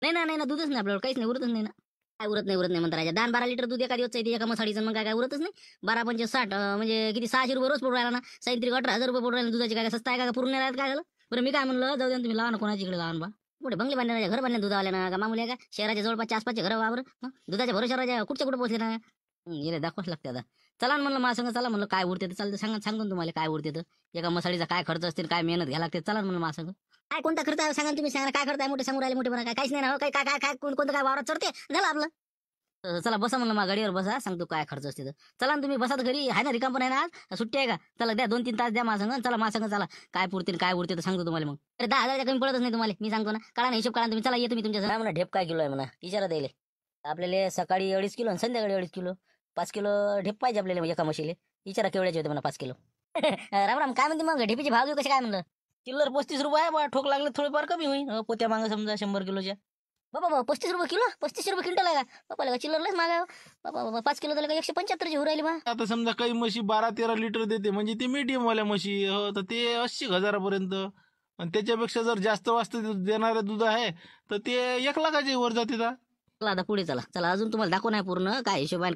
नाही ना, नाही ना, दूधच नाही आपल्याला, काहीच नाही, उरतच नाही ना. काय उरत नाही, उरत नाही म्हणता राजा. 10-12 लिटर दूध एका दिवस एका मसाडीचं, मग काय उरतच नाही. 12 पंचे 60, म्हणजे किती, 600 रुपये रोज पडू राहिला ना. 37-18 हजार रुपये पडू राहिले दुधाचे. काय सस्ता आहे का, पूर्ण नाही राहत काय झालं. बरं मी काय म्हणलं, जाऊ द्या ना, तुम्ही लावा ना कोणाची इकडे लावा ना बा. कुठे बंगले बांधले, घर बांधले दुधावाल्या ना, का मामूली आहे का. शहराच्या जवळपास आसपासचे घर वावर दुधाच्या भरोशावर कुठच्या कुठे पोहोचले ना. गेले दाखवाच लागते आता. चला ना म्हणलं माझ्या संग, चला म्हणलं काय उरते तर चालतं, सांगतो ना तुम्हाला काय उरते तर. एका मसाडीचा काय खर्च असतील, काय मेहनत घ्यायला लागते, चला ना म्हणलं माझ्या संग. काय कोणता खर्च आहे सांगा तुम्ही, सांगा काय खर्च आहे, मोठे सांगू राहिले मोठे बरं, काय काहीच नाही ना हो. काय काय काय काय कोणतं काय वावरात चढते झालं आपलं. चला बसा म्हणलं, मग गाडीवर बसा, सांगतो काय खर्च असते तर. चला ना तुम्ही बसा तर घरी, आहे ना, रिकाम पण आहे ना, आज सुट्टी आहे का. चला द्या 2-3 तास द्या माझ्या संग, चला माझ्या संग चला. काय पुरते काय उरते तर सांगतो तुम्हाला मग. अरे 10,000 कमी पडतच नाही तुम्हाला, मी सांगतो ना. काढा ना हिशोब, काढा तुम्ही, चला येतो मी तुमच्या म्हणा. ढेप काय किलो आहे म्हणा, विचारा द्यायला. आपल्याला सकाळी 2.5 किलो आणि संध्याकाळी 2.5 किलो, 5 किलो ढेप पाहिजे आपल्याला एका म्हशीले. विचारा केवढ्याचे होते म्हणा 5 किलो. राम राम, काय म्हणते मग ढेपीचे भाव घेऊ कसे काय म्हणलं. चिल्लर 35 रुपये आहे बा, ठोक लागले थोडेफार कमी होईल. पोत्या मागं समजा 100 किलोच्या. बाबा 35 रुपये किलो, 35 रुपये क्विंटल आहे का. बाबा चिल्लरलाच मागा. बाबा 5 किलो झालं का 175 होऊ राहिली बा. आता समजा काही म्हशी 12-13 लिटर देते, म्हणजे ते मीडियम वाल्या म्हशी, हो, तर ते 80,000 आणि त्याच्यापेक्षा जर जास्त वाजत देणारे दूध आहे तर ते 1 लाखाच्या वर जाते. चला आता पुढे चला, चला अजून तुम्हाला दाखवू नाही पूर्ण काय हिशोब आहे